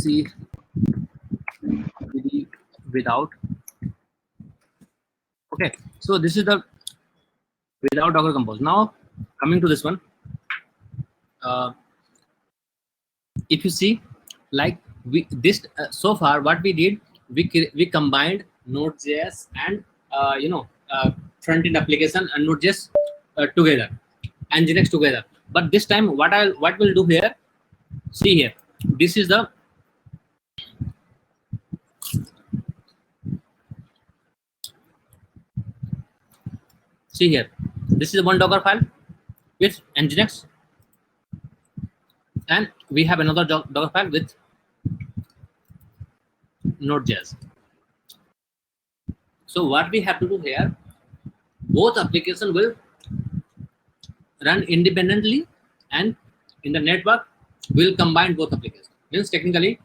see without. Okay, so this is the without Docker Compose. Now coming to this one, if you see, like we this so far what we did, we combined Node.js and front end application and Node.js together, and Nginx together. But this time what we'll do here, see here, this is the see here, this is one Docker file with Nginx, and we have another Docker file with Node.js. So what we have to do here, both applications will run independently, and in the network we'll combine both applications. Means technically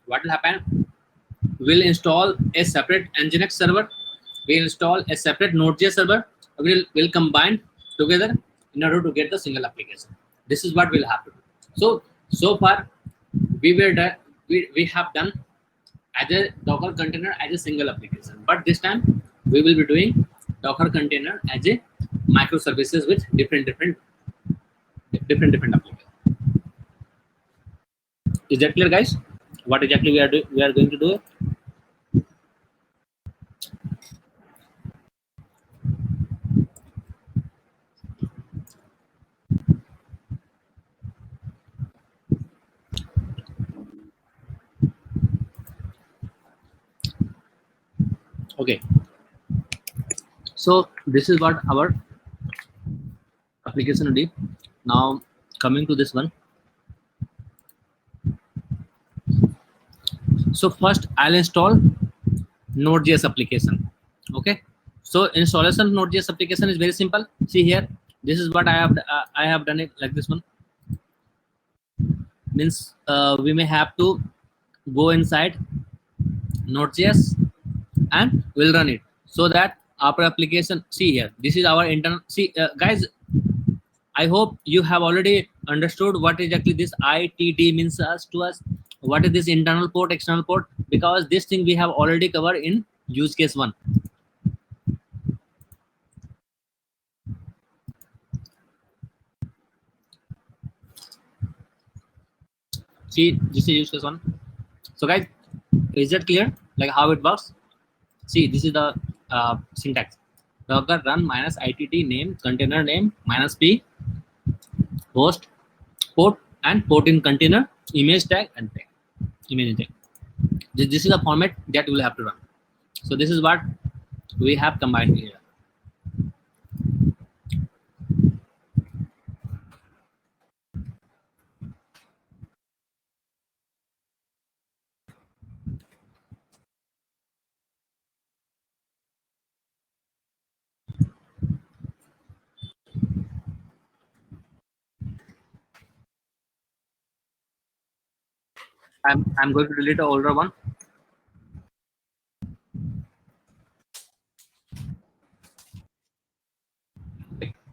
what will happen, we'll install a separate Nginx server, we'll install a separate Node.js server, we'll combine together in order to get the single application. This is what we'll have to do. So far we have done as a Docker container as a single application, but this time we will be doing Docker container as a microservices with different applications. Is that clear, guys? What exactly we are going to do? Okay, so this is what our application will be. Now coming to this one, so first I'll install Node.js application. Okay, so installation of Node.js application is very simple. See here, this is what I have done it like this one. Means we may have to go inside Node.js and we'll run it, so that our application, see here, this is our internal. See guys, I hope you have already understood what exactly this ITD means to us. What is this internal port, external port? Because this thing we have already covered in use case 1. See, this is use case 1. So guys, is that clear, like how it works? See, this is the syntax. Docker run minus ITD name, container name, minus P, host, port, and port in container, image tag, and tag, image tag. This is the format that you will have to run. So this is what we have combined here. I'm going to delete the older one.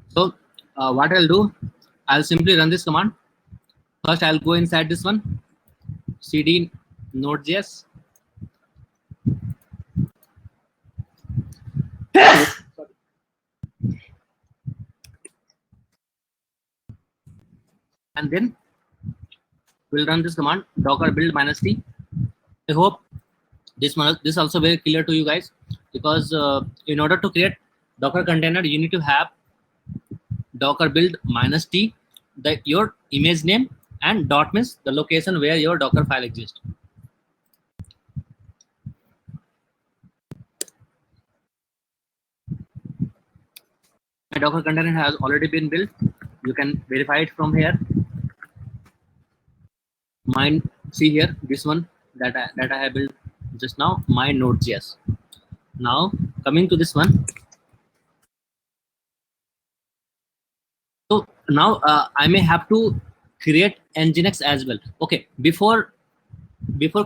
So what I'll do, I'll simply run this command. First, I'll go inside this one, cd node.js. And then we'll run this command, docker build -t. I hope this also very clear to you guys, because in order to create Docker container, you need to have docker build -t, your image name, and dot means the location where your Docker file exists. My Docker container has already been built. You can verify it from here. Mine, see here, this one that I have built just now, my Node.js. Now coming to this one. So now I may have to create Nginx as well. Okay, before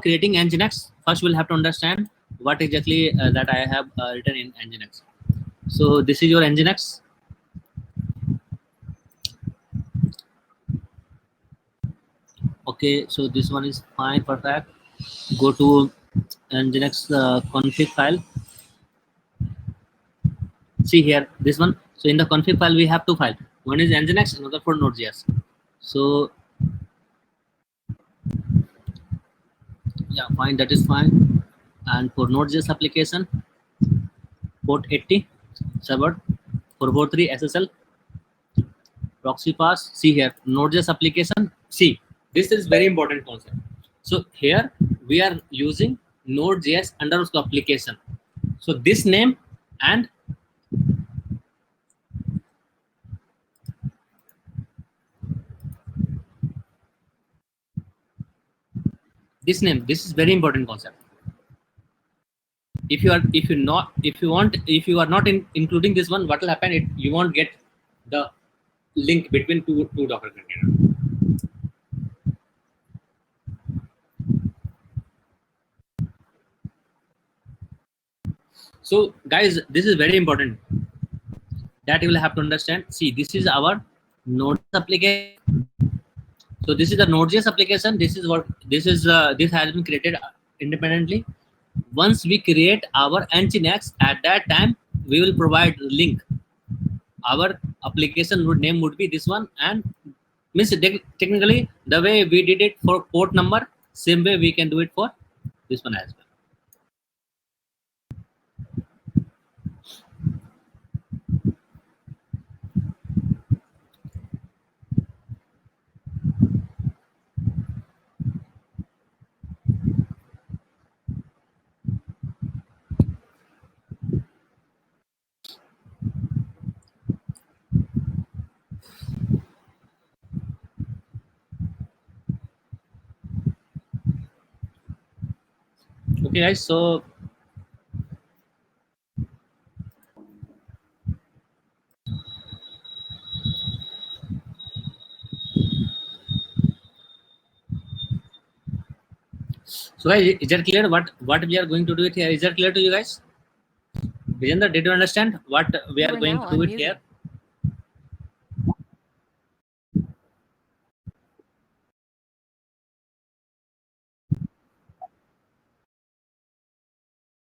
creating Nginx, first we'll have to understand what exactly that I have written in Nginx. So this is your Nginx. Okay, so this one is fine, perfect. go to Nginx config file. See here, this one. So in the config file, we have two files. One is Nginx, another for Node.js. So yeah, fine, that is fine. And for Node.js application, port 80, server 443 SSL, proxy pass. See here, Node.js application. See, this is very important concept. So here we are using Node.js underscore application. So this name and this name, this is very important concept. If you are if you are not including this one, what will happen? You won't get the link between two Docker containers. So guys, this is very important that you will have to understand. See, this is our Node.js application. So this is the Node.js application. This is what this is. This has been created independently. Once we create our Nginx, at that time we will provide link. Our application name would be this one, and means technically the way we did it for port number, same way we can do it for this one as well. Okay guys, so guys, is that clear what we are going to do it here? Is that clear to you guys? Vijender, did you understand what we are going to do it here?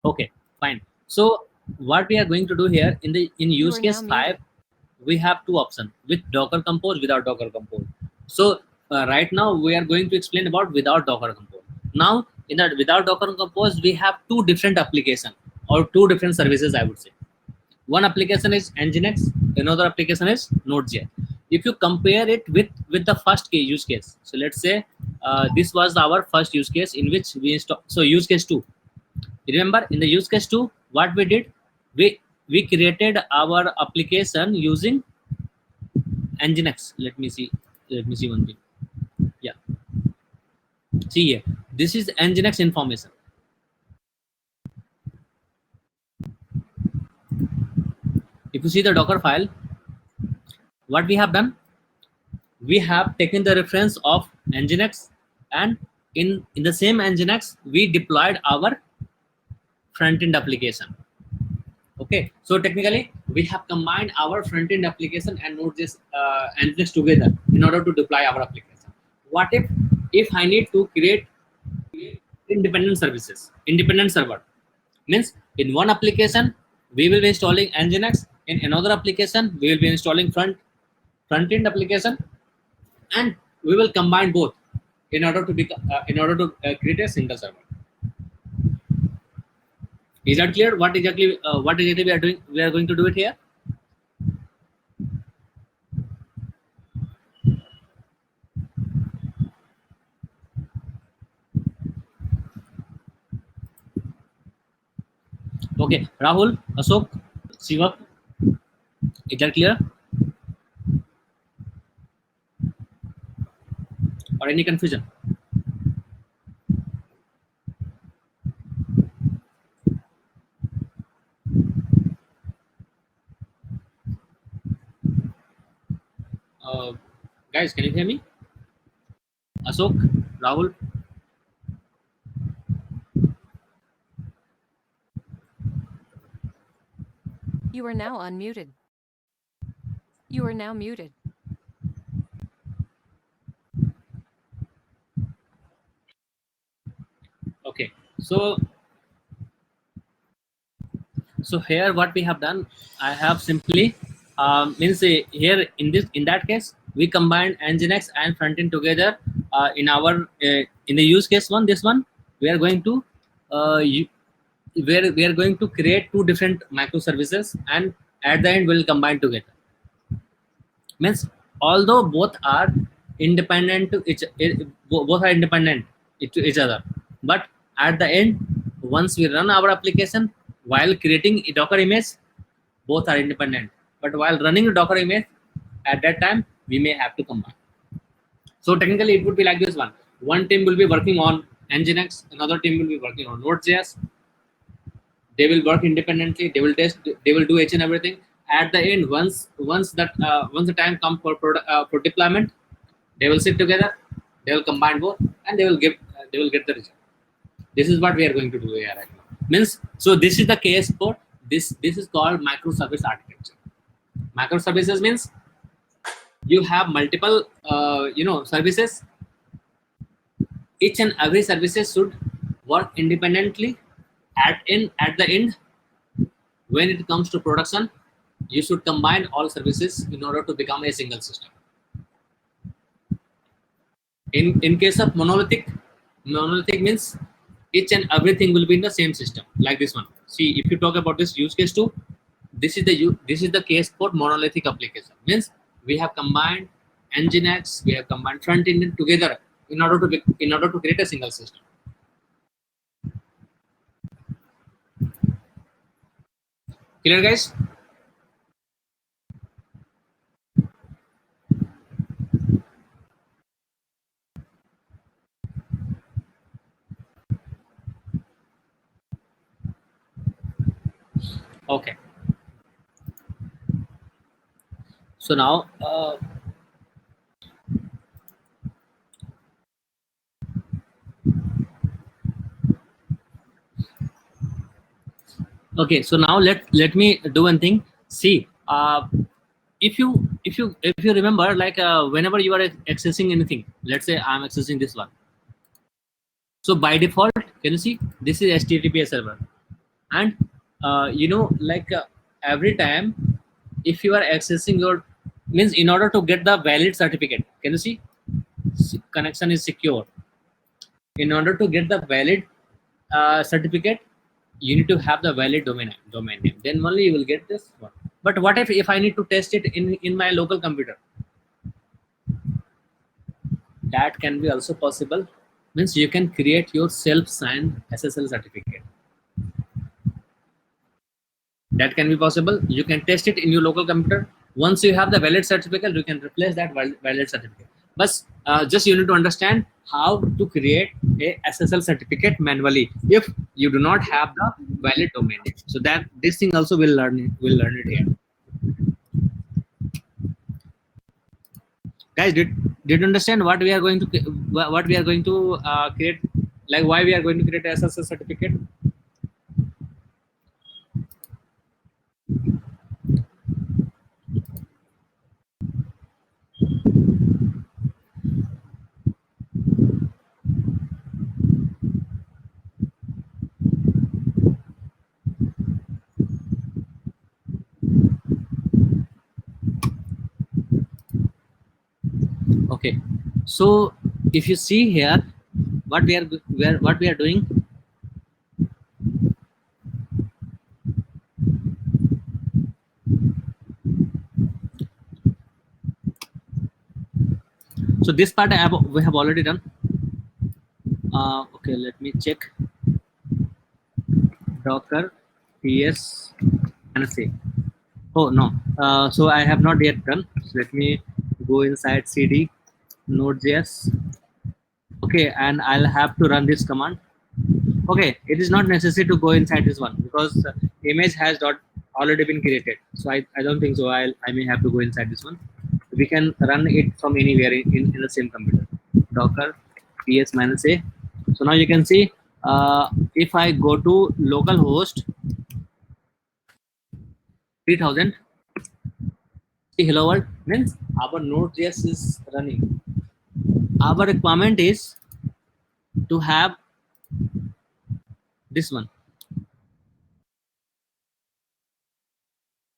Okay, fine. So what we are going to do here in use case 5, we have two options: with Docker Compose, without Docker Compose. So right now we are going to explain about without Docker Compose. Now in that without Docker Compose, we have two different applications or two different services, I would say. One application is Nginx, another application is Node.js. If you compare it with the first use case, so let's say this was our first use case in which we install. So use case 2. Remember, in the use case 2, what we did, we created our application using Nginx. Let me see one thing. Yeah, see here, this is Nginx information. If you see the Docker file, what we have done, we have taken the reference of Nginx, and in the same Nginx we deployed our front-end application. Okay, so technically we have combined our front-end application and Node.js Nginx together in order to deploy our application. What if I need to create independent services, independent server? Means in one application we will be installing Nginx, in another application we will be installing front-end application, and we will combine both in order to create a single server. Is that clear? What exactly we are doing? We are going to do it here. Okay, Rahul, Ashok, Siva, is that clear? Or any confusion? Guys, can you hear me? Ashok, Rahul. You are now unmuted. You are now muted. Okay, so here what we have done, I have simply means here in that case we combined Nginx and frontend together in our in the use case one, this one we are going to where we are going to create two different microservices, and at the end we'll combine together. Means although both are independent to both are independent to each other, but at the end once we run our application while creating a Docker image, both are independent, but while running the Docker image at that time we may have to combine. So technically it would be like this one team will be working on Nginx, another team will be working on Node.js. They will work independently, they will test, they will do each and everything. At the end, once the time comes for deployment, they will sit together, they will combine both, and they will get the result. This is what we are going to do here right now. Means, so this is the case for this is called microservice architecture. Microservices means you have multiple services. Each and every services should work independently. At the end, when it comes to production, you should combine all services in order to become a single system. In case of monolithic means each and everything will be in the same system, like this one. See, if you talk about this use case too, this is the case for monolithic application. Means we have combined Nginx, we have combined front-end together in order to create a single system. Clear, guys? Okay. So now okay, so now let me do one thing. See, if you remember, like whenever you are accessing anything, let's say I'm accessing this one. So by default, can you see this is HTTPS server, and every time if you are accessing your means in order to get the valid certificate, can you see connection is secure. In order to get the valid certificate, you need to have the valid domain name, then only you will get this one. But what if I need to test it in my local computer? That can be also possible. Means you can create your self-signed SSL certificate. That can be possible. You can test it in your local computer. Once you have the valid certificate, you can replace that valid certificate. But just you need to understand how to create a SSL certificate manually if you do not have the valid domain name. So that this thing also we'll learn it here. Guys, did you understand what we are going to create? Like why we are going to create a SSL certificate? Okay, so if you see here, what we are doing. So this part we have already done. Okay, let me check. Docker ps and say, oh no, so I have not yet done. So let me go inside cd node.js. Okay, and I'll have to run this command. Okay, it is not necessary to go inside this one because image has already been created. So I don't think so. I may have to go inside this one. We can run it from anywhere in the same computer. Docker ps -a. So now you can see if I go to localhost 3000, hello world, means our Node.js is running. Our requirement is to have this one.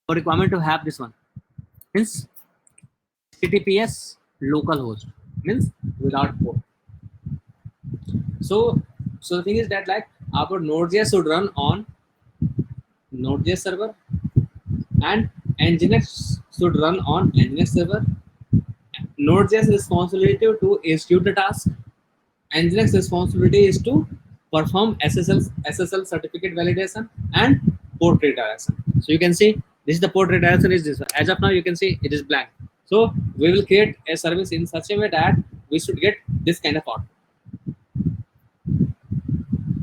For requirement to have this one means HTTPS localhost means without port. So the thing is that like our Node.js should run on Node.js server and Nginx should run on Nginx server. Node.js responsibility to execute the task. Nginx responsibility is to perform SSL certificate validation and port redirection. So you can see this is the port redirection is this one. As of now you can see it is blank. So we will create a service in such a way that we should get this kind of output.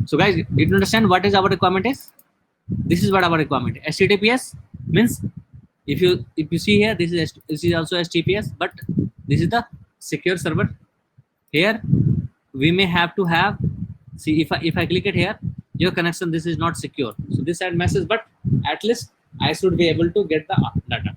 So guys, did you understand what is our requirement is? This is what our requirement is. HTTPS means if you see here, this is also HTTPS, but this is the secure server. Here we may have to have, see if I click it here, your connection this is not secure. So this side message, but at least I should be able to get the data.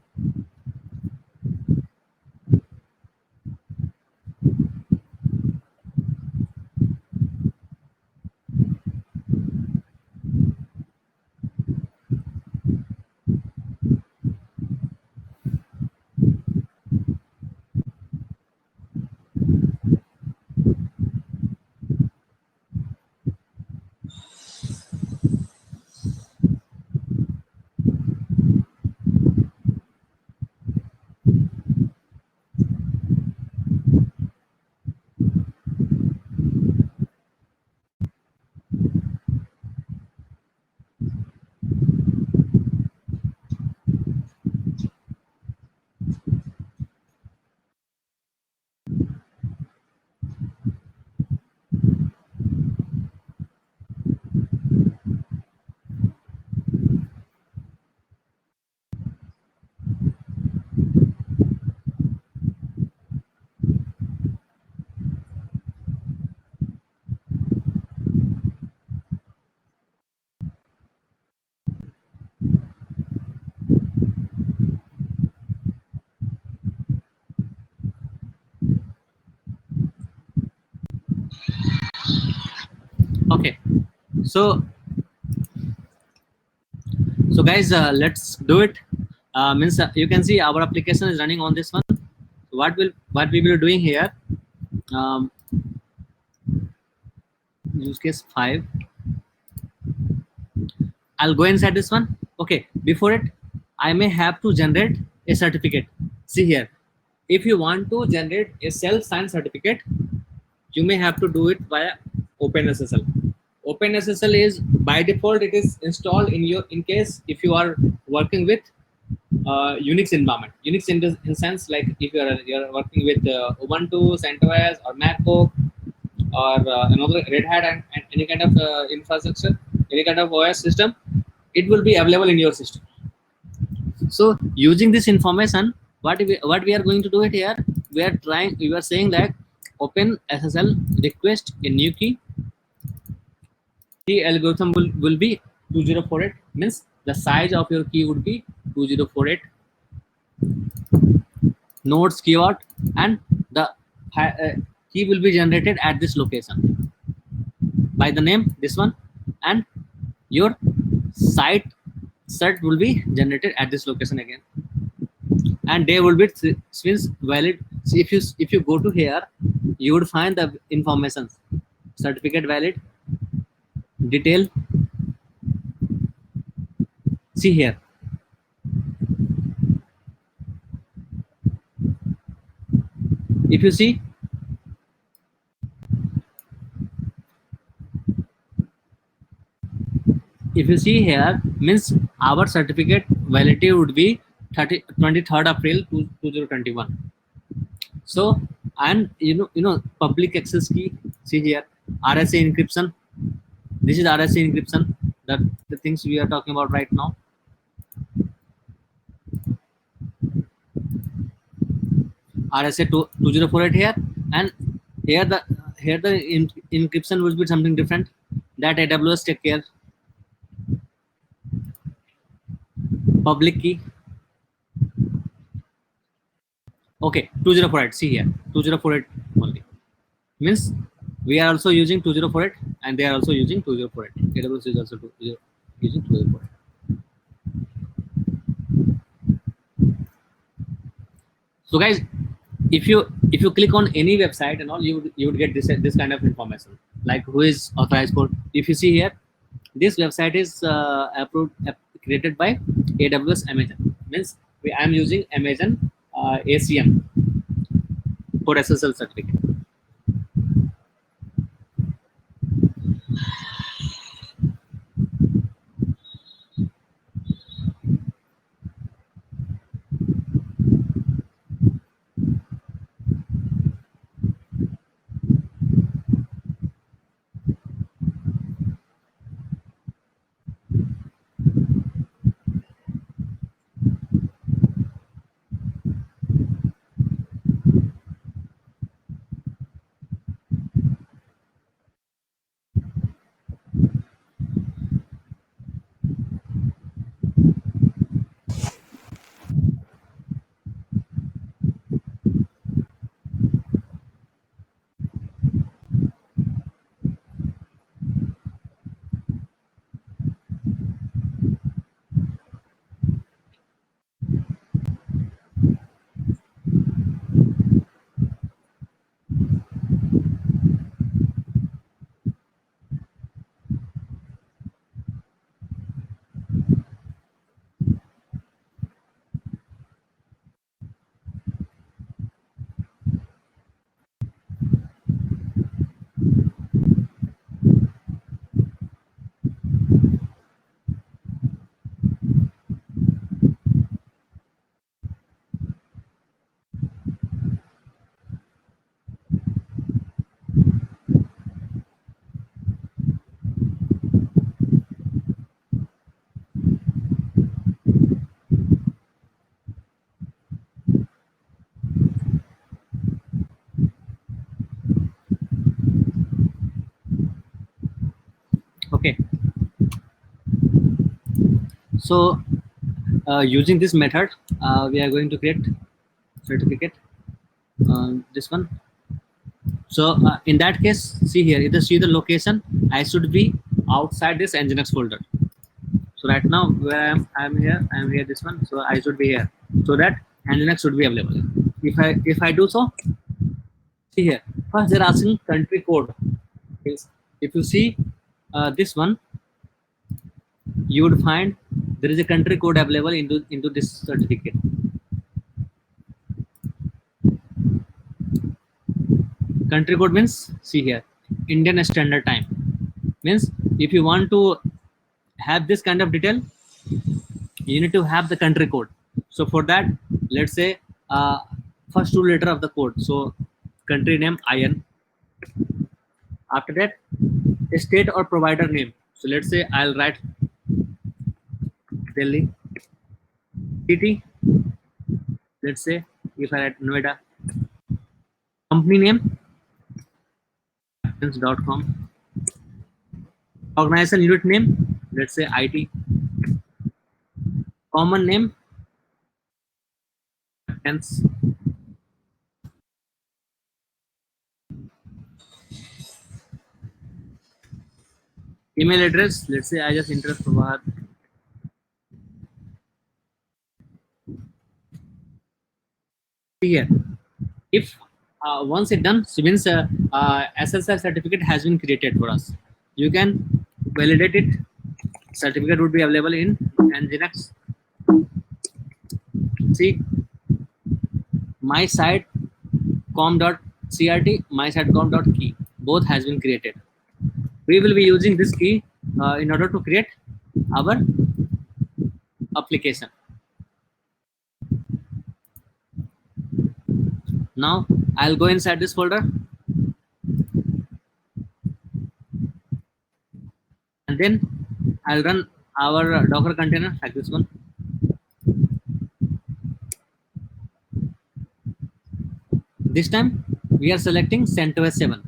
Okay, so guys, let's do it. Means you can see our application is running on this one. So what we will be doing here, use case 5. I'll go inside this one. Okay, before it I may have to generate a certificate. See here, if you want to generate a self-signed certificate, you may have to do it via OpenSSL. OpenSSL is by default it is installed in case if you are working with Unix environment. Unix in sense like if you're working with Ubuntu, CentOS, or MacBook, or another Red Hat and any kind of infrastructure, any kind of OS system, it will be available in your system. So using this information, what we are going to do it here, we are saying that OpenSSL request a new key. The algorithm will be 2048, means the size of your key would be 2048 nodes keyword, and the key will be generated at this location by the name this one, and your site cert will be generated at this location again, and they will be since valid. So if you go to here, you would find the information: certificate valid, detail. See here, if you see, here, means our certificate validity would be 23rd April 2021. So, and you know public access key, see here, RSA encryption. This is RSA encryption, the things we are talking about right now. RSA 2048 here, and here the encryption will be something different that AWS take care. Public key. Okay, 2048. See here, 2048 only. Means We are also using 2048, and they are also using 2048. AWS is also using 2048. So guys, if you click on any website and all, you would get this kind of information, like who is authorized for. If you see here, this website is approved, created by AWS Amazon. Means I am using Amazon ACM for SSL certificate. Okay, so using this method, we are going to create certificate. This one. So in that case, see here, either see the location, I should be outside this Nginx folder. So right now where I'm here this one. So I should be here, so that Nginx should be available. If I do so, see here, first they're asking country code. If you see this one, you would find there is a country code available into this certificate. Country code means, see here, Indian Standard Time. Means if you want to have this kind of detail, you need to have the country code. So for that, let's say first two letter of the code. So country name IN. After that, a state or provider name. So let's say I'll write Delhi. City. Let's say if I write Noida. Company name .com. Organization unit name, let's say IT. Common name, hence. Email address, let's say I just enter Prabhat. Here, if once it done, so means SSL certificate has been created for us. You can validate it. Certificate would be available in Nginx. See, my site com.crt, my site com.key, both has been created. We will be using this key in order to create our application. Now I'll go inside this folder and then I'll run our Docker container like this one. This time we are selecting CentOS 7.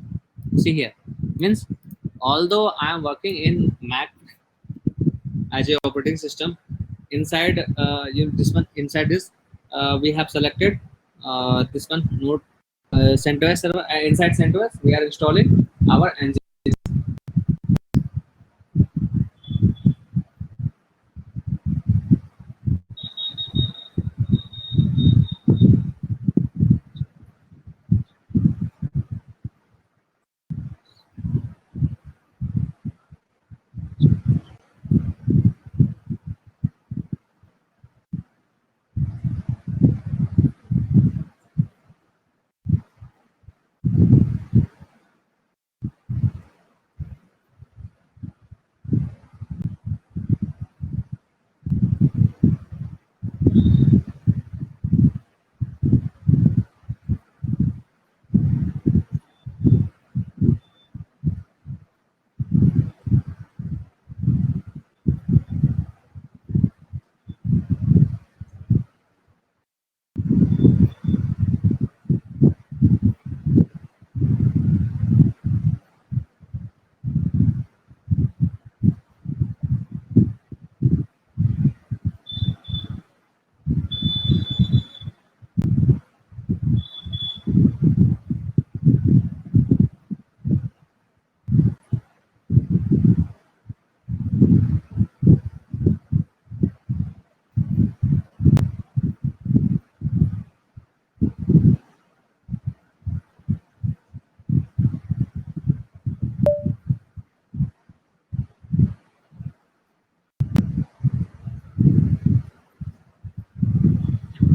See here, means although I am working in Mac as a operating system, inside this one, inside this we have selected this one, Node CentOS server. Inside CentOS we are installing our engine.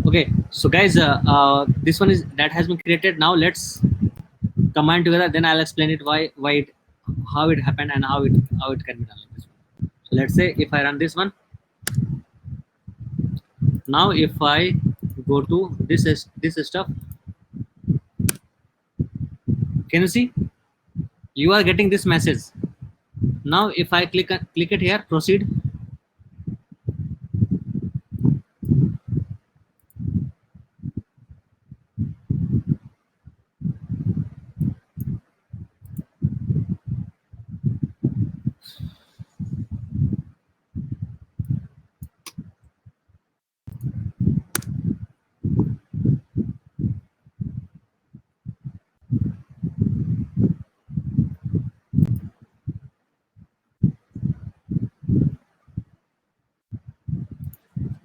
Okay, so guys, this one is that has been created. Now let's combine together. Then I'll explain it why it, how it happened and how it can be done like this one. So let's say if I run this one. Now if I go to this stuff, can you see? You are getting this message. Now if I click it here, proceed.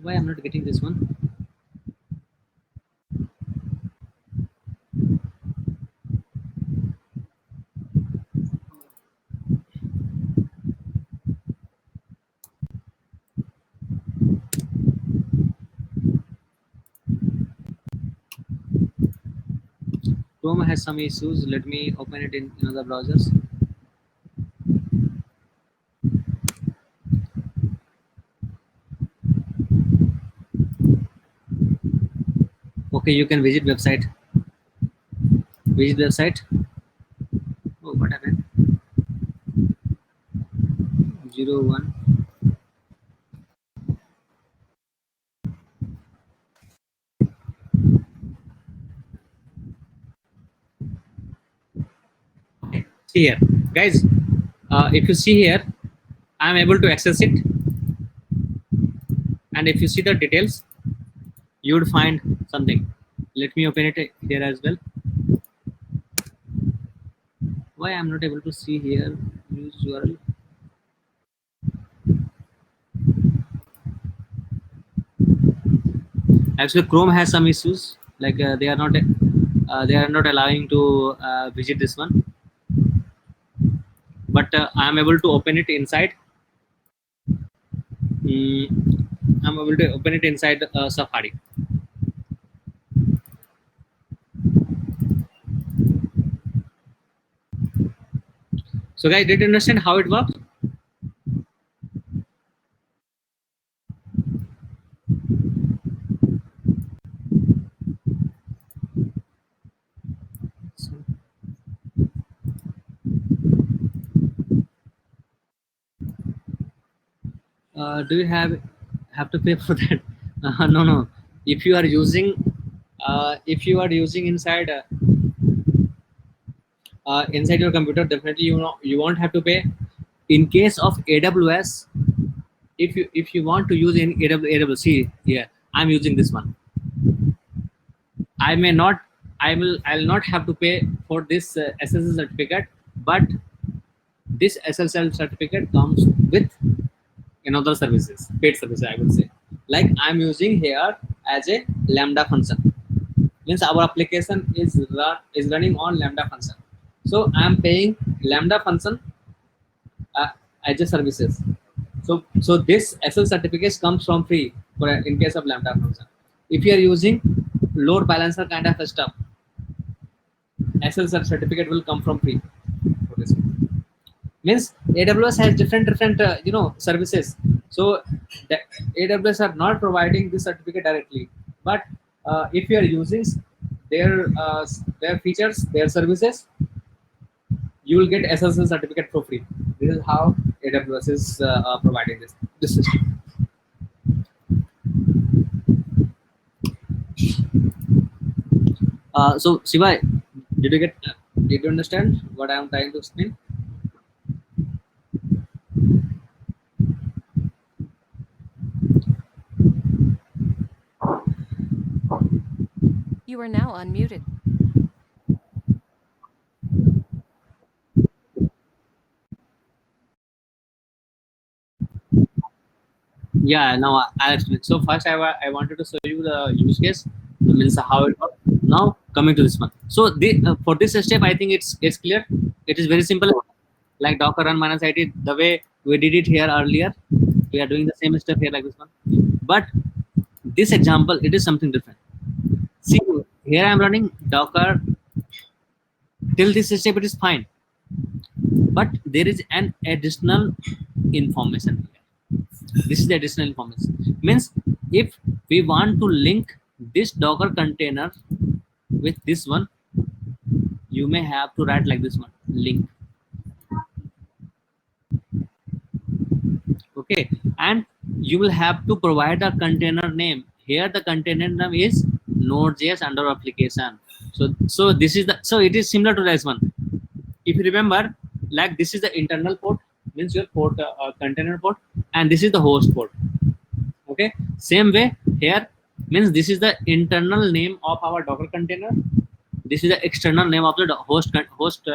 Why I'm not getting this one? Chrome has some issues. Let me open it in other browsers. Okay, you can visit website. Visit website. Oh, what happened? 01. Okay, see here, guys. If you see here, I am able to access it, and if you see the details, you would find something. Let me open it here as well. Why I'm not able to see here? Use URL. Actually, Chrome has some issues. Like they are not allowing to visit this one. But I am able to open it inside. I'm able to open it inside Safari. So guys, did you understand how it works? Do you have to pay for that? No. If you are using inside inside your computer, definitely you won't have to pay. In case of AWS, if you want to use in AWS, yeah, I'm using this one. I'll not have to pay for this SSL certificate but this SSL certificate comes with another services, paid services, I would say. Like I'm using here as a Lambda function. Means our application is running on Lambda function. So I'm paying Lambda function as a services. So this SL certificate comes from free for in case of Lambda function. If you are using load balancer kind of stuff, SL certificate will come from free for this. Means AWS has different services. So the AWS are not providing this certificate directly, but if you are using their features, their services, you will get SSL certificate for free. This is how AWS is providing this system. So Shiva, did you understand what I am trying to explain? You are now unmuted. Yeah, now I'll explain. So first I wanted to show you the use case, means how it works. Now coming to this one. So for this step, I think it's clear. It is very simple. Like Docker run minus IT, the way we did it here earlier, we are doing the same step here like this one. But this example, it is something different. See, here I'm running Docker. Till this step, it is fine. But there is an additional information here. This is the additional information. Means if we want to link this Docker container with this one, you may have to write like this one, link. Okay, and you will have to provide a container name. Here the container name is Node.js under application. So this is it is similar to this one. If you remember, like this is the internal port, means your port container port, and this is the host port. Okay, same way here, means this is the internal name of our Docker container. This is the external name of the host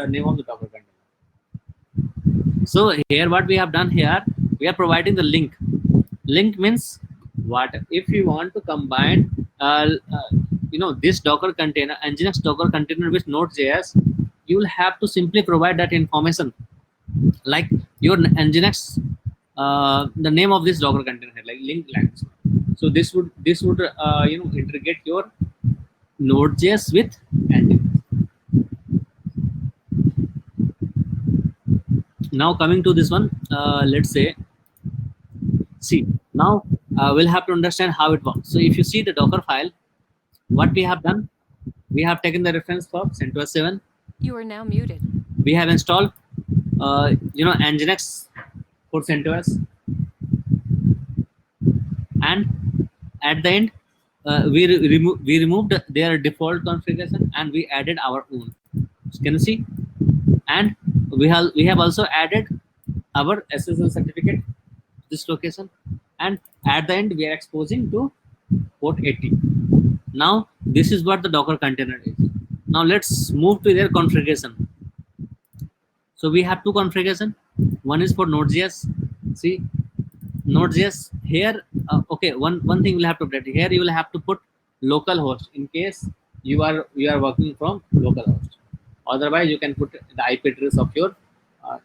name of the Docker container. So here what we have done here, we are providing the link. Link means what? If you want to combine this Docker container, Nginx Docker container with Node.js, you will have to simply provide that information, like your Nginx, the name of this Docker container, like link lines. So this would integrate your Node.js with Nginx. Now coming to this one, let's say, see, now we'll have to understand how it works. So if you see the Docker file, what we have done, we have taken the reference for CentOS 7. You are now muted. We have installed Nginx for CentOS, and at the end we removed their default configuration and we added our own. Can you see? And we have also added our SSL certificate this location, and at the end we are exposing to port 80. Now this is what the Docker container is. Now let's move to their configuration. So we have two configuration. One is for Node.js. See, Node.js here. Okay, one thing we'll have to update here. You will have to put localhost in case you are working from localhost. Otherwise, you can put the IP address of your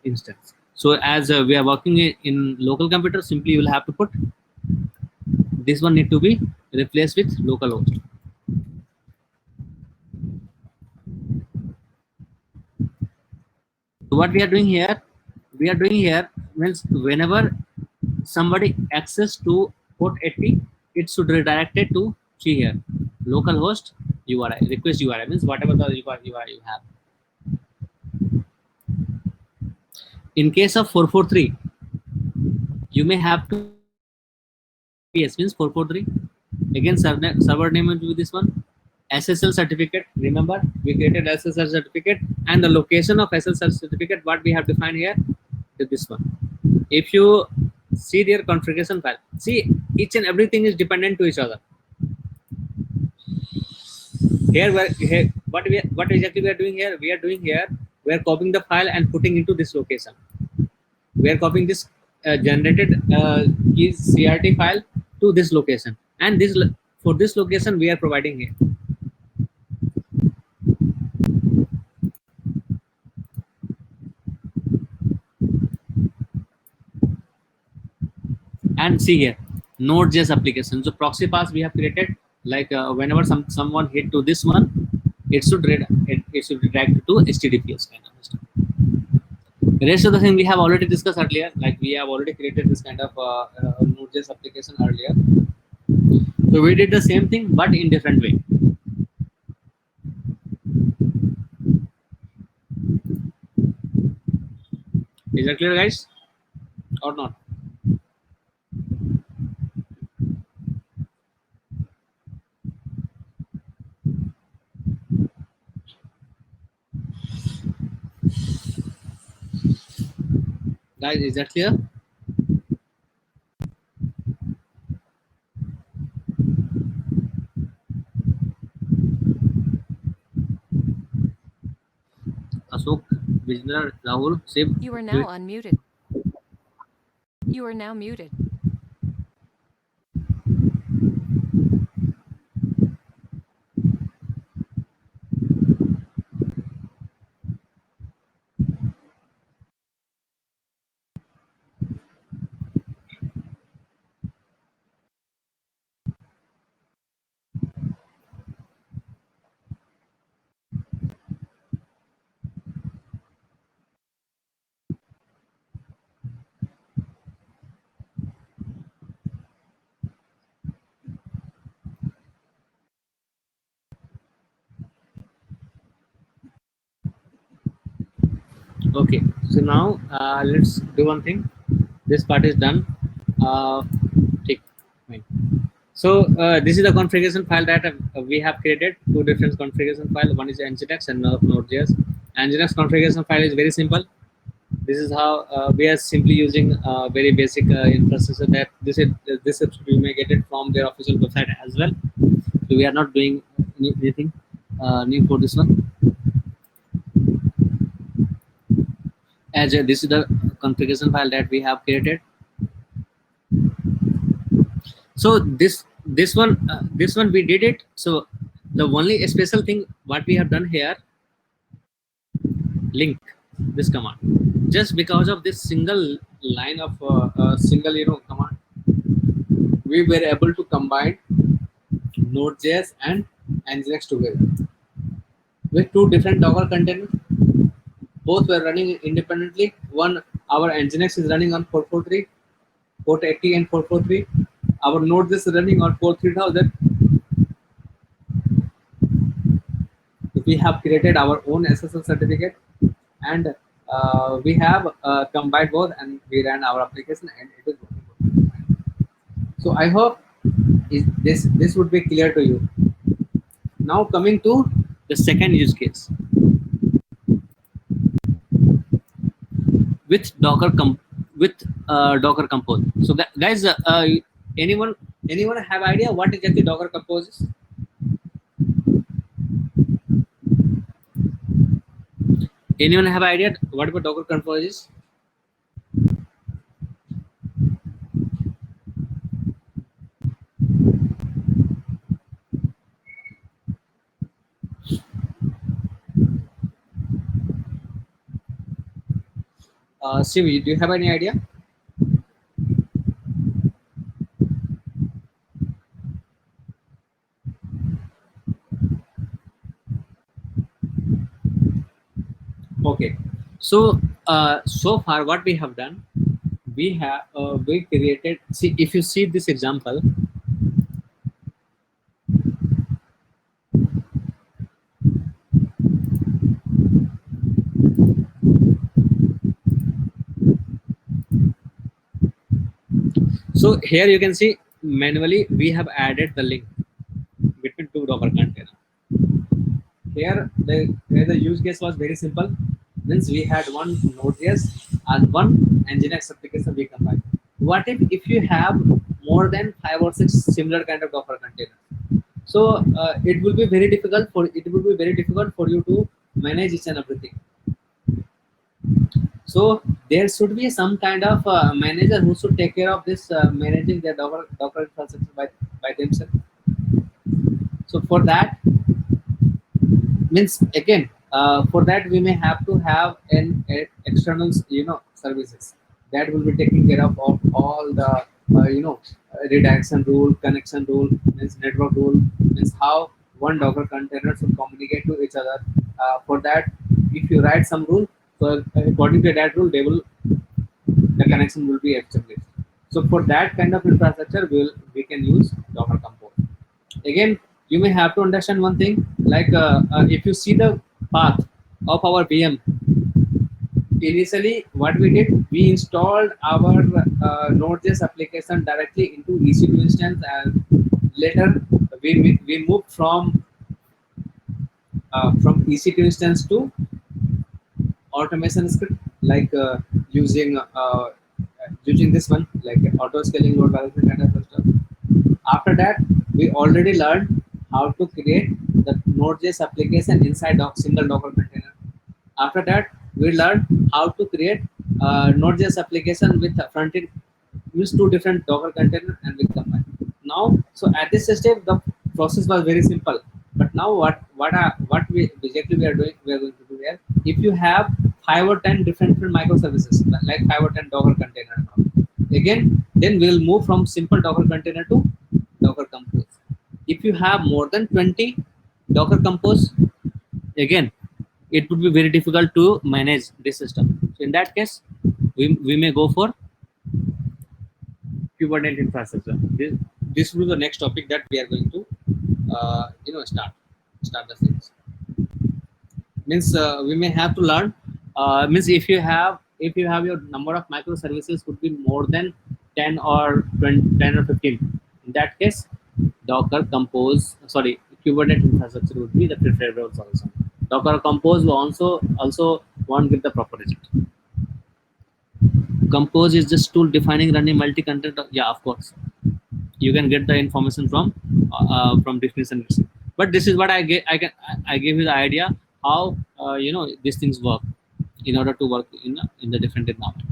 instance. So as we are working in local computer, simply you will have to put this one need to be replaced with localhost. So what we are doing here means whenever somebody access to port 80, it should redirect it to see here localhost URI, request URI, means whatever the URI you have. In case of 443, you may have to PS means 443. Again, server name will be this one. SSL certificate. Remember, we created SSL certificate, and the location of SSL certificate, what we have defined here, is this one. If you see their configuration file, see each and everything is dependent to each other. Here, what exactly we are doing here? We are doing here we are copying the file and putting into this location. We are copying this generated keys CRT file to this location, and for this location we are providing here. And see here, Node.js application. So proxy path we have created, like whenever someone hit to this one, it should redirect to HTTPS kind of stuff. The rest of the thing we have already discussed earlier, like we have already created this kind of Node.js application earlier. So we did the same thing but in different way. Is that clear, guys, or not? Guys, is that clear? Ashok, Vijender, Rahul, Shiv. You are now unmuted. You are now muted. Okay, so now let's do one thing. This part is done. Take fine. So this is the configuration file that we have created. Two different configuration file. One is Nginx and Node.js. Nginx configuration file is very simple. This is how we are simply using very basic infrastructure. That this you may get it from their official website as well. So we are not doing anything new for this one. As this is the configuration file that we have created. So this one we did it. So the only special thing what we have done here, link this command, just because of this single line of single command, we were able to combine Node.js and Nginx together with two different Docker containers. Both were running independently. One, our Nginx is running on 443, port 80 and 443. Our Node.js is running on port 3000. We have created our own SSL certificate, and we have combined both, and we ran our application, and it is working. So I hope this would be clear to you. Now coming to the second use case with Docker Compose. So guys, anyone have idea what exactly Docker Compose is? Anyone have idea what about Docker Compose is? Sivi, do you have any idea? Okay, so so far what we have done, we created. See, if you see this example, so here you can see manually we have added the link between two Docker containers. Here the use case was very simple. Means we had one Node.js and one Nginx application we combined. What if you have more than 5 or 6 similar kind of Docker containers? So it will be very difficult for you to manage each and everything. So there should be some kind of manager who should take care of this managing their Docker infrastructure by themselves. So for that, means again, for that we may have to have an external services that will be taking care of all the redirection rule, connection rule, means network rule, means how one Docker container should communicate to each other. For that, if you write some rule, so according to that rule the connection will be established. So for that kind of infrastructure we can use Docker Compose. Again, you may have to understand one thing, like if you see the path of our VM, initially what we did, we installed our Node.js application directly into EC2 instance, and later we moved from EC2 instance to automation script, like using this one, like auto scaling load balancing kind of stuff. After that, we already learned how to create the Node.js application inside single Docker container. After that, we learned how to create Node.js application with a front end, use two different Docker container and we combine. Now, so at this stage, the process was very simple. But now, what we basically we are going to do here. If you have 5 or 10 different microservices, like 5 or 10 Docker container, again, then we'll move from simple Docker container to Docker Compose. If you have more than 20 Docker Compose, again, it would be very difficult to manage this system. So in that case, we may go for Kubernetes infrastructure. This will be the next topic that we are going to start the things. Means we may have to learn. Means if you have your number of microservices could be more than 10 or 20, 10 or 15. In that case, Docker Compose, sorry, Kubernetes infrastructure would be the preferable solution. Docker Compose will also won't get the proper result. Compose is just tool defining running multi-content. Yeah, of course, you can get the information from definition itself. But this is what I give you the idea how these things work in order to work in the different environment.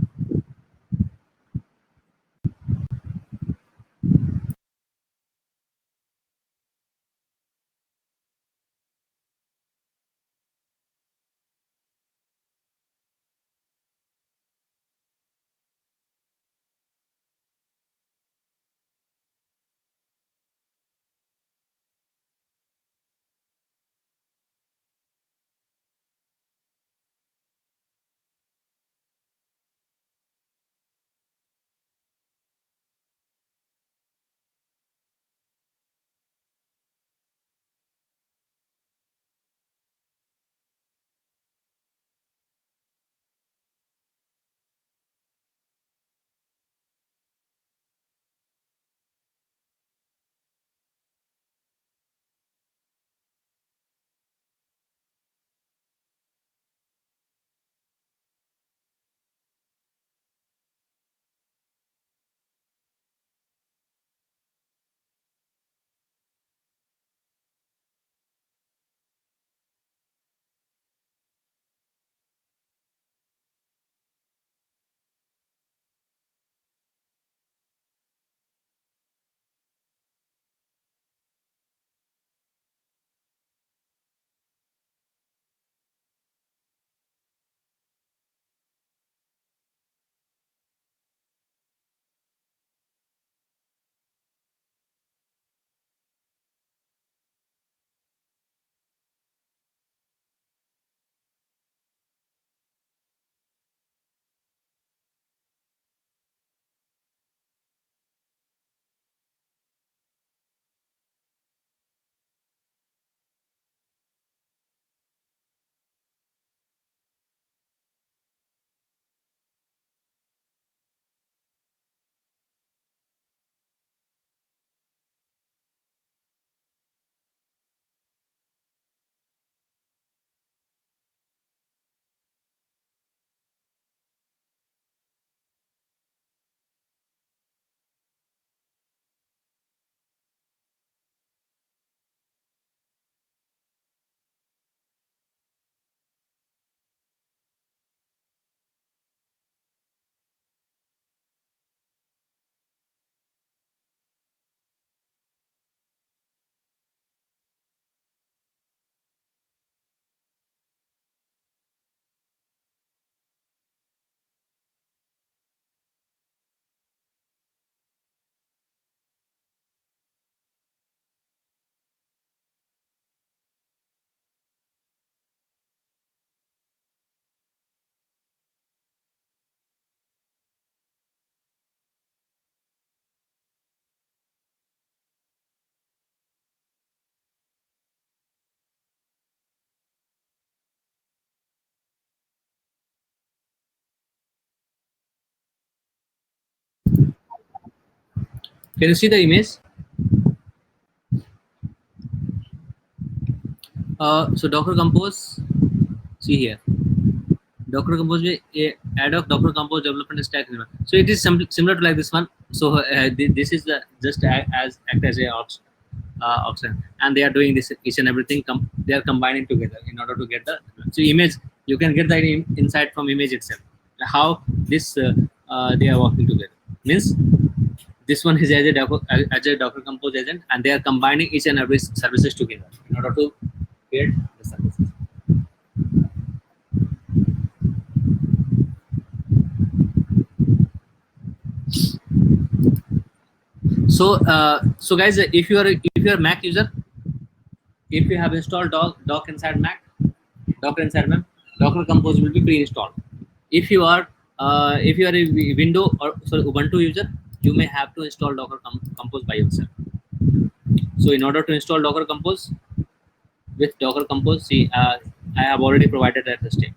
Can you see the image? So Docker Compose, see here. Docker Compose ad hoc Docker Compose development stack. So it is similar to like this one. So this is just as act as a option, and they are doing this each and everything. They are combining together in order to get the image. You can get the insight from image itself. How this they are working together means this one is as a Docker Compose agent, and they are combining each and every services together in order to create the services. So guys, if you are a Mac user, if you have installed doc inside Mac, Docker inside Mac, Docker Compose will be pre-installed. If you are a Window or Ubuntu user, you may have to install Docker Compose by yourself. So in order to install Docker Compose with Docker Compose, see, I have already provided that step.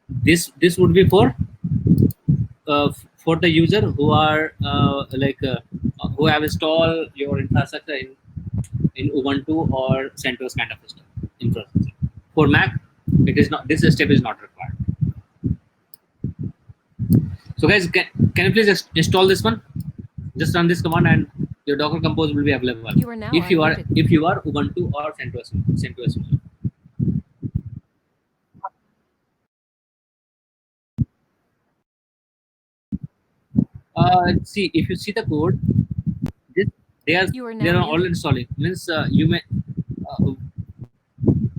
This would be for the user who are who have installed your infrastructure in Ubuntu or CentOS kind of stuff infrastructure. For Mac, it is not. This step is not required. So guys, can you please install this one? Just run this command and your Docker Compose will be available. You are now if you unmuted. are Ubuntu or CentOS user. See, if you see the code, this, You are they now are all muted. installing. Means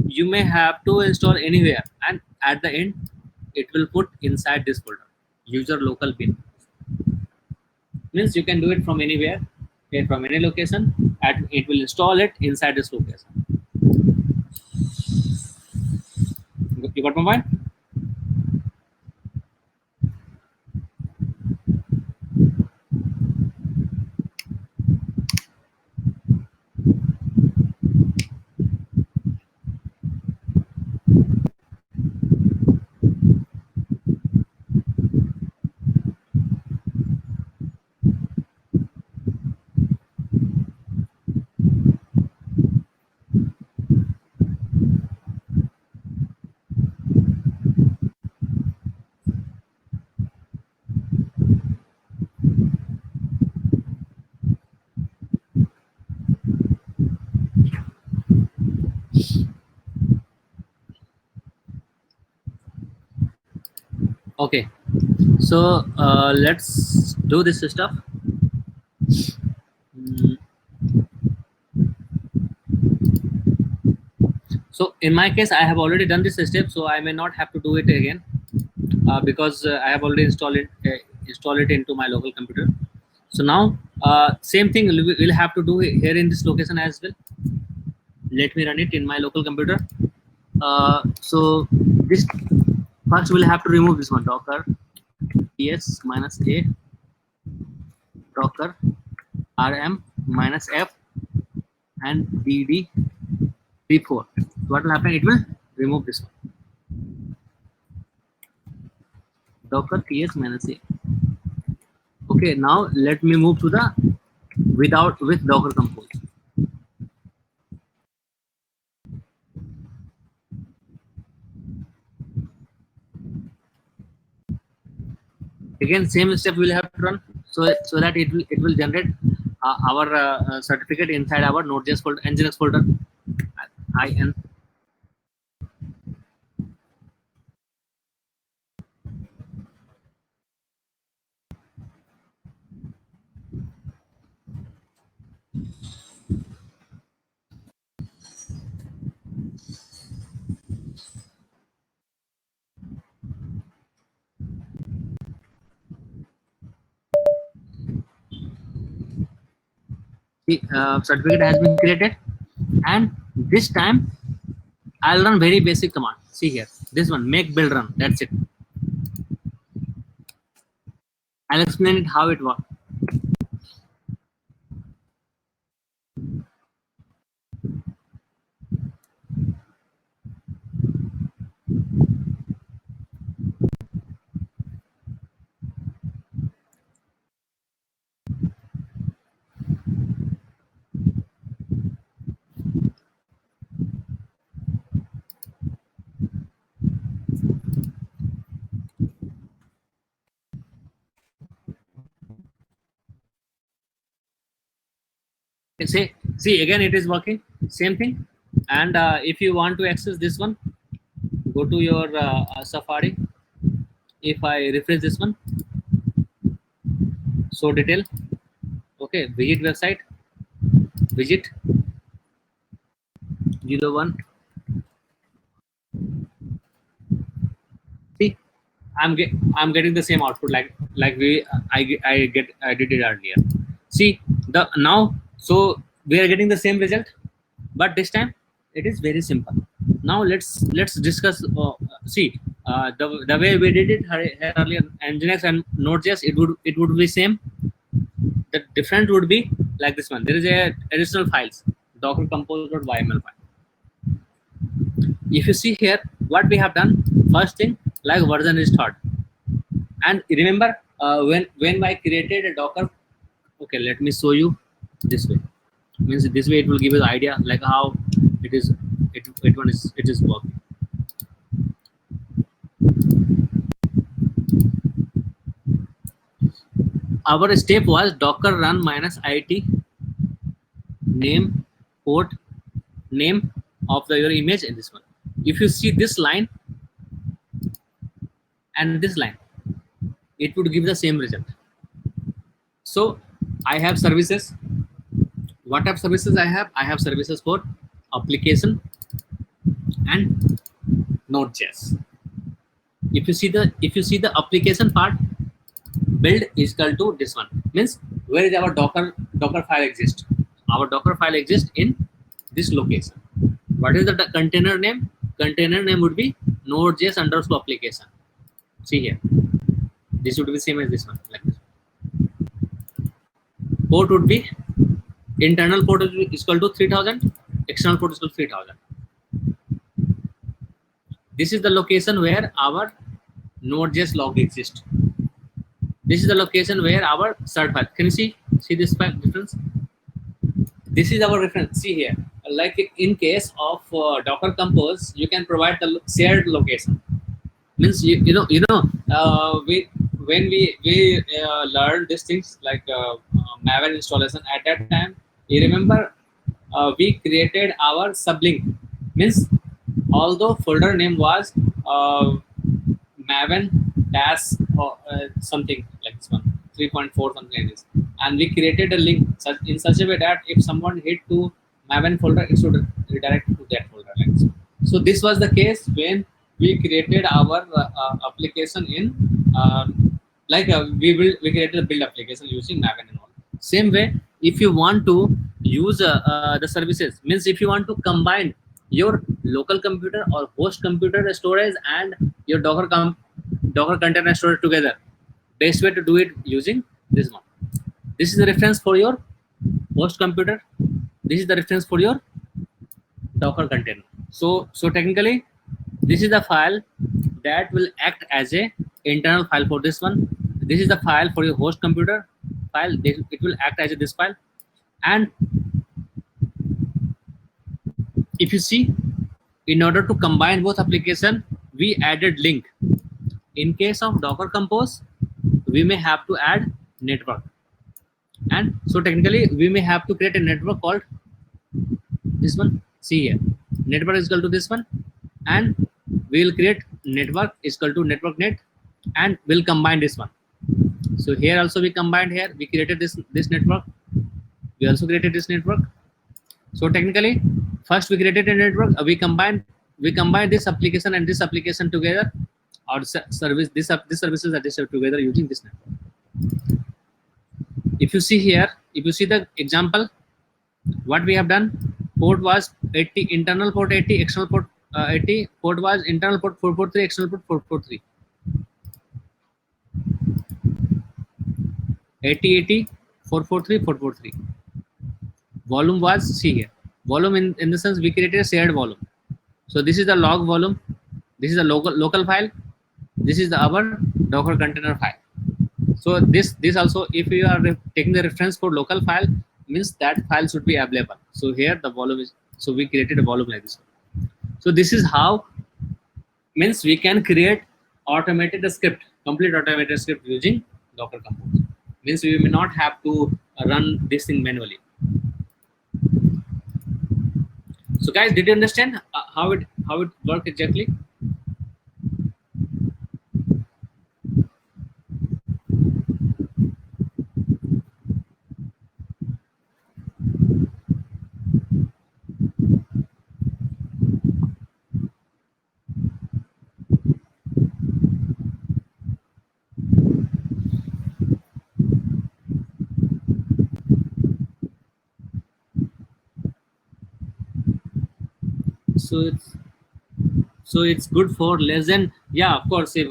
you may have to install anywhere, and at the end, it will put inside this folder, user local bin. Means you can do it from anywhere, okay, from any location, and it will install it inside this location. You got my point? Okay, so let's do this stuff. Mm. So in my case, I have already done this step, so I may not have to do it again because I have already installed it into my local computer. So now, same thing we'll have to do here in this location as well. Let me run it in my local computer. So this first we'll have to remove this one, Docker ps -a Docker rm -f and dd 34. So what will happen? It will remove this one, Docker ps -a. Okay, now let me move to the with Docker Compose. Again, same step we'll have to run, so that it will generate our certificate inside our Node.js folder, nginx folder. In the certificate has been created, and this time I'll run very basic command. See here, this one, make build run. That's it. I'll explain it how it works. See again, it is working, same thing. And if you want to access this one, go to your Safari. If I refresh this one, show detail, okay, visit website, visit 01. See, I'm getting the same output like I did it earlier. See the now, so we are getting the same result, but this time it is very simple. Now let's discuss. See, the way we did it here earlier, Nginx and Node.js, it would be same. The difference would be like this one. There is a additional files, Docker compose.yml file. If you see here, what we have done, first thing, like version is taught. And remember, when I created a Docker, okay, let me show you this way. Means this way it will give you the idea like how it is. It is working. Our step was docker run -it name port name of your image in this one. If you see this line and this line, it would give the same result. So I have services. What type of services I have? I have services for application and Node.js. If you see the application part, build is equal to this one. Means where is our docker file exist? Our docker file exists in this location. What is the container name? Container name would be Node.js_application. See here, this would be same as this one, like this. Port would be internal port is equal to 3000, external port is equal to 3000. This is the location where our Node.js log exists. This is the location where our cert file. Can you see this difference? This is our reference. See here, like in case of Docker Compose, you can provide the shared location. Means when we learned these things like Maven installation, at that time, you remember we created our sublink. Means although folder name was Maven dash something like this one, 3.4 something like this, and we created a link in such a way that if someone hit to Maven folder, it should redirect to that folder, like this. So this was the case when we created our application in we created a build application using Maven and all. Same way, if you want to use the services, means if you want to combine your local computer or host computer storage and your Docker container storage together, best way to do it using this one. This is the reference for your host computer. This is the reference for your Docker container. So technically, this is the file that will act as a internal file for this one. This is the file for your host computer file. It will act as this file. And if you see, in order to combine both application, we added link. In case of Docker Compose, we may have to add network. And so technically, we may have to create a network called this one. See here, network is equal to this one, and we will create network is equal to network net, and we'll combine this one. So here also we combined here. We created this network. We also created this network. So technically, first we created a network. We combined this application and this application together, or service these services are distributed together using this network. If you see here, if you see the example, what we have done, port was 80, internal port 80, external port 80, port was internal port 443, external port 443. 80, 443, 443. Volume was, see here, volume in the sense we created a shared volume. So this is the log volume, this is the local file, this is the our Docker container file. So this also, if you are taking the reference for local file, means that file should be available. So here the volume is, so we created a volume like this. So this is how, means we can create automated script, complete automated script using Docker Compose. Means we may not have to run this thing manually. So guys, did you understand how it works exactly? So it's good for less than, yeah, of course. If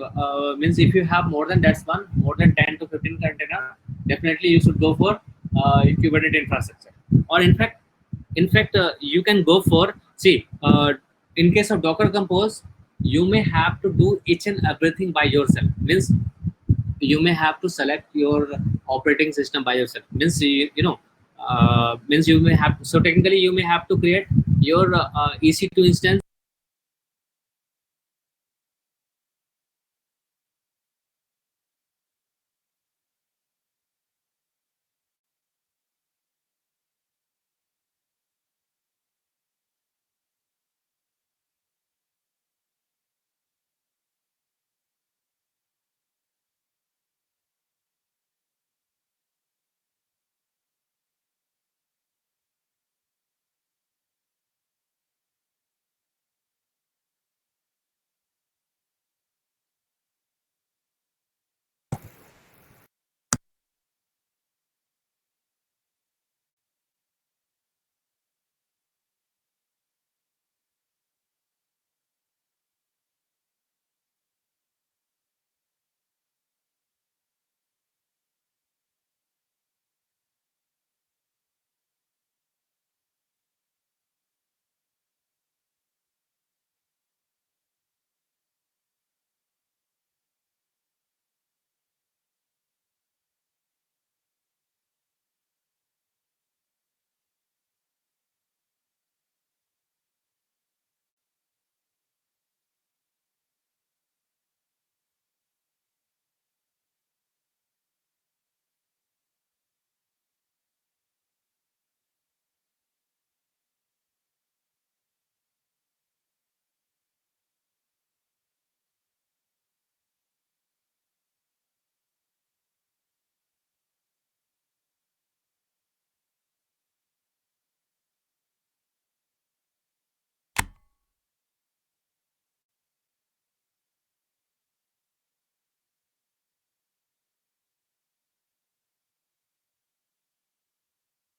means if you have more than that's one, more than 10 to 15 container, definitely you should go for Kubernetes infrastructure. Or in fact you can go for, see, in case of Docker Compose, you may have to do each and everything by yourself. Means you may have to select your operating system by yourself. Means means you may have, so technically you may have to create your EC2 instance.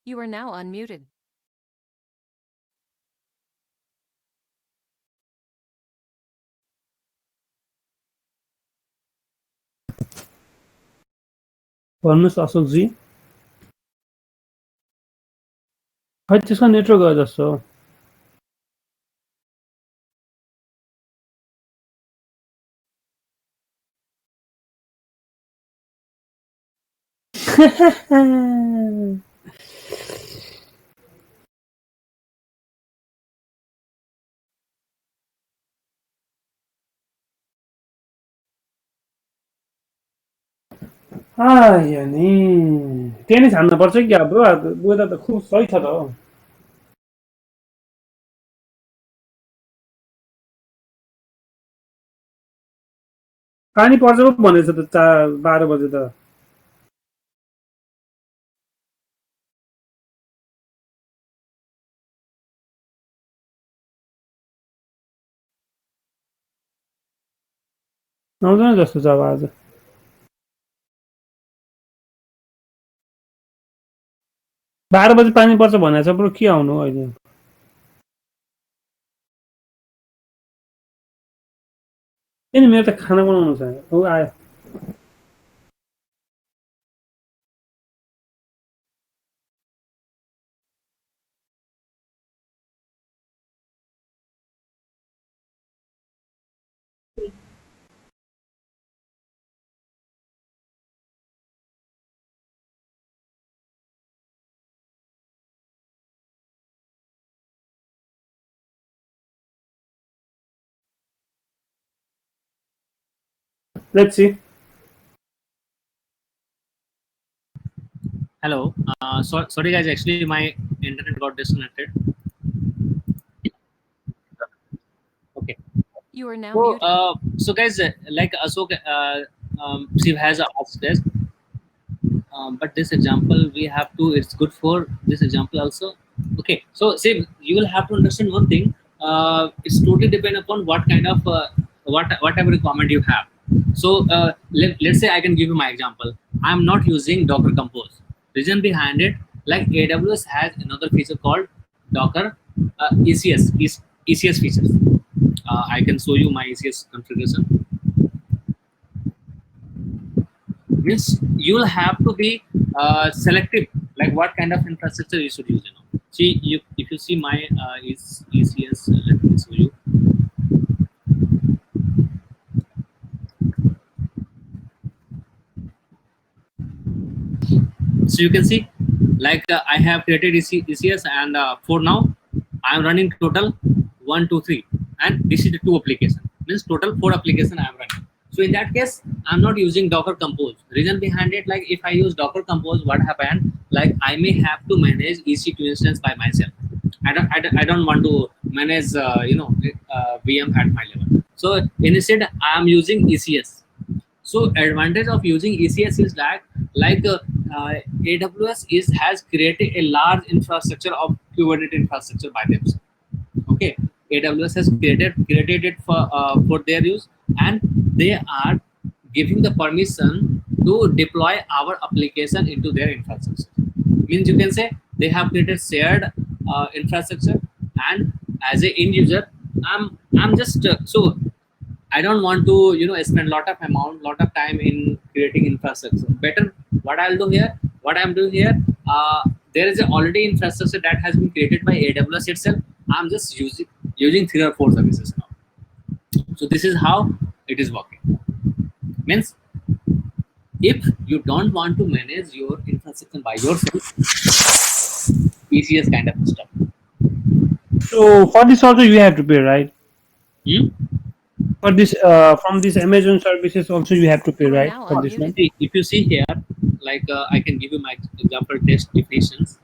You are now unmuted. भन्नुहोस् अशोकजी, खै त्यसको network गयो जस्तो हो। आयो नि त्यही नै छान्नु पर्छ कि अब वेदर त खुब सही छ त हो। पानी पर्छ पो भनेछ त 12 बजे त। आउँदैन जस्तो छ अब आज। 12 बजे पानी पर्छ भनेको छ, बरु के आउनु हो अहिले। ए नि मेरो त खाना बनाउनु छ। ऊ आयो। Let's see. Hello. Sorry guys, actually my internet got disconnected. You are now So, muted. so guys, like Ashok, Shiv has asked this, but this example we have to. It's good for this example also. Okay, so Shiv, you will have to understand one thing. It's totally depend upon what kind of whatever requirement you have. So let's say I can give you my example. I'm not using Docker Compose. Reason behind it, like AWS has another feature called Docker ECS features. I can show you my ECS configuration. Means you will have to be selective, like what kind of infrastructure you should use. See, if you see my ECS, let me show you. So you can see, like I have created ECS, and for now I am running total 1, 2, 3, and this is the 2 application. Means total 4 application I am running. So in that case, I'm not using Docker Compose. Reason behind it, like if I use Docker Compose, what happened? Like I may have to manage EC2 instance by myself. I don't want to manage VM at my level. So instead, I'm using ECS. So advantage of using ECS is that like AWS has created a large infrastructure of Kubernetes infrastructure by themselves. Okay, AWS has created it for their use, and they are giving the permission to deploy our application into their infrastructure. Means you can say they have created shared infrastructure, and as a end user, I'm just so I don't want to spend lot of time in creating infrastructure. Better what I'll do here, what I'm doing here, there is a already infrastructure that has been created by AWS itself. I'm just using 3 or 4 services now. So this is how it is working. Means if you don't want to manage your infrastructure by yourself, ECS kind of stuff. So for this also you have to pay, right? Hmm? For this from this Amazon services also you have to pay, You are right? now For this one. unmuted. See, if you see here, like I can give you my example test definitions.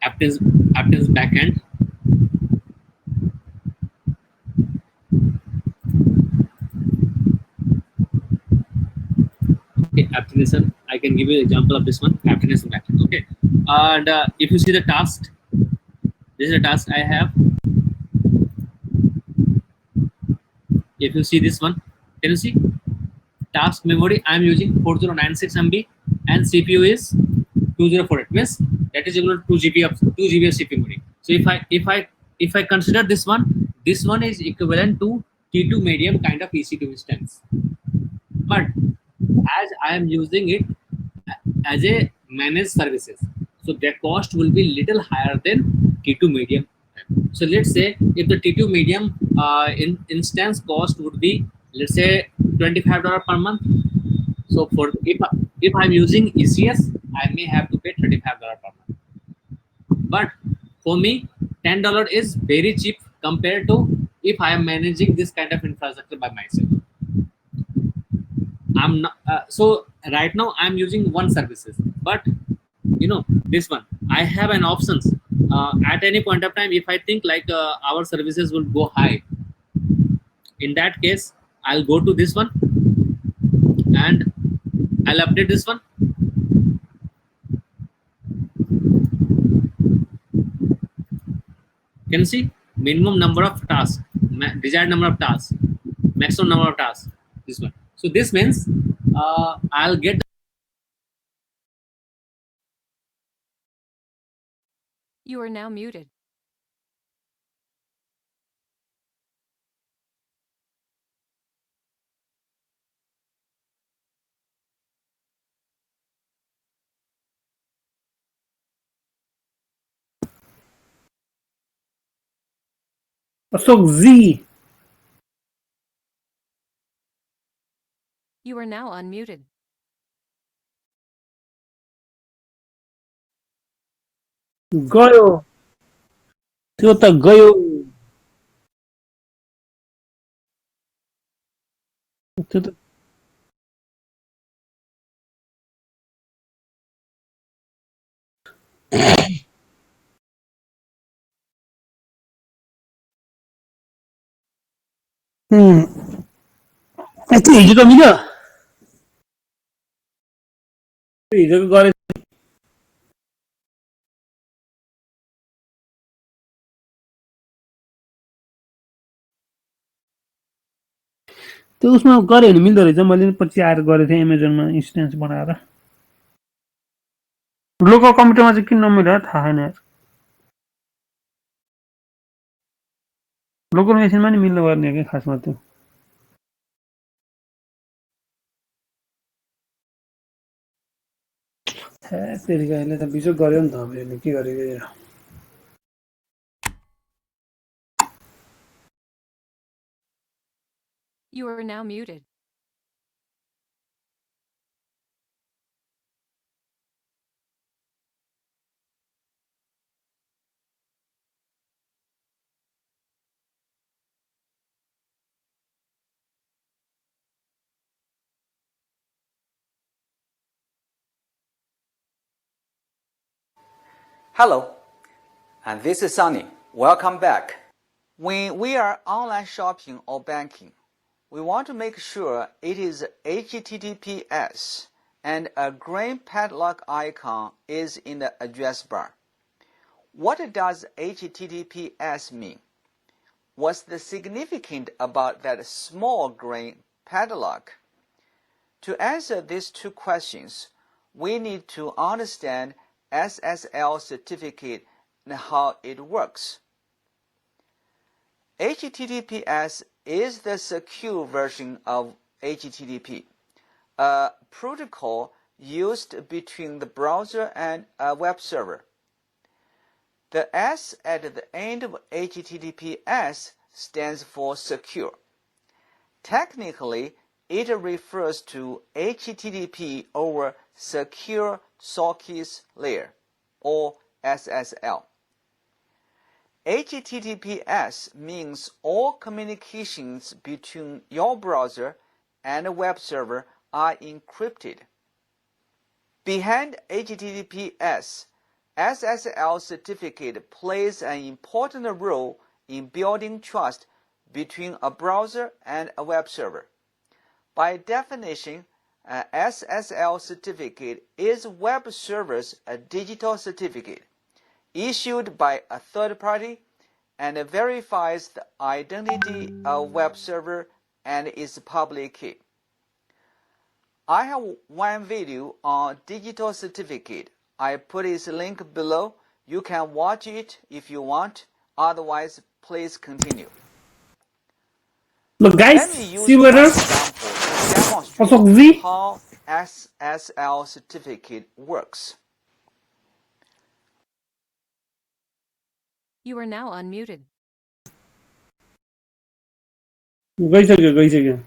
Aptens backend. Okay, application. I can give you an example of this one. Application backend. Okay, and if you see the task, this is a task I have. If you see this one, can you see task memory? I am using 4096 MB, and CPU is 2048. Means that is equal to 2 GB of 2 GB of CPU memory. So if I consider this one is equivalent to T2 medium kind of EC2 instance. But as I am using it as a managed services, so their cost will be little higher than T2 medium. So let's say if the T2 medium instance cost would be, let's say, $25 per month. So for if I'm using ECS, I may have to pay $35 per month. But for me, $10 is very cheap compared to if I am managing this kind of infrastructure by myself. I'm not so right now I'm using one services, but this one I have an options. At any point of time, if I think like our services will go high, in that case I'll go to this one and I'll update this one. Can you see minimum number of tasks, desired number of tasks, maximum number of tasks, this one. So this means I'll get. You are now muted. So Z. You are now unmuted. गयो त्यो त गयो त्यो त यस्तो हिजो त मिल्यो हिजोको गरे त्यो उसमा गऱ्यो भने मिल्दो रहेछ मैले पछि आएर गरेको थिएँ एमाजोनमा इन्स्टेन्स बनाएर लोकल कम्प्युटरमा चाहिँ किन नमिल्यो थाहा छैन यार लोकल मेसिनमा नि मिल्नु पर्ने हो कि खासमा त्यो तेरिका यसले त बिजोग गर्यो नि त हामीले के गरेको यो You are now muted. Hello, and this is Sunny. Welcome back. When we are online shopping or banking, we want to make sure it is HTTPS and a green padlock icon is in the address bar. What does HTTPS mean? What's the significance about that small green padlock? To answer these two questions, we need to understand SSL certificate and how it works. HTTPS is the secure version of HTTP, a protocol used between the browser and a web server. The S at the end of HTTPS stands for secure. Technically, it refers to HTTP over Secure Sockets Layer, or SSL. HTTPS means all communications between your browser and a web server are encrypted. Behind HTTPS, SSL certificate plays an important role in building trust between a browser and a web server. By definition, an SSL certificate is web server's a digital certificate issued by a third party and verifies the identity of web server and its public key. I have one video on digital certificate. I put its link below. You can watch it if you want. Otherwise, please continue. Look guys, Let me use see one whether example to Pasok demonstrate Z. how SSL certificate works. You are now unmuted. गइसक्यो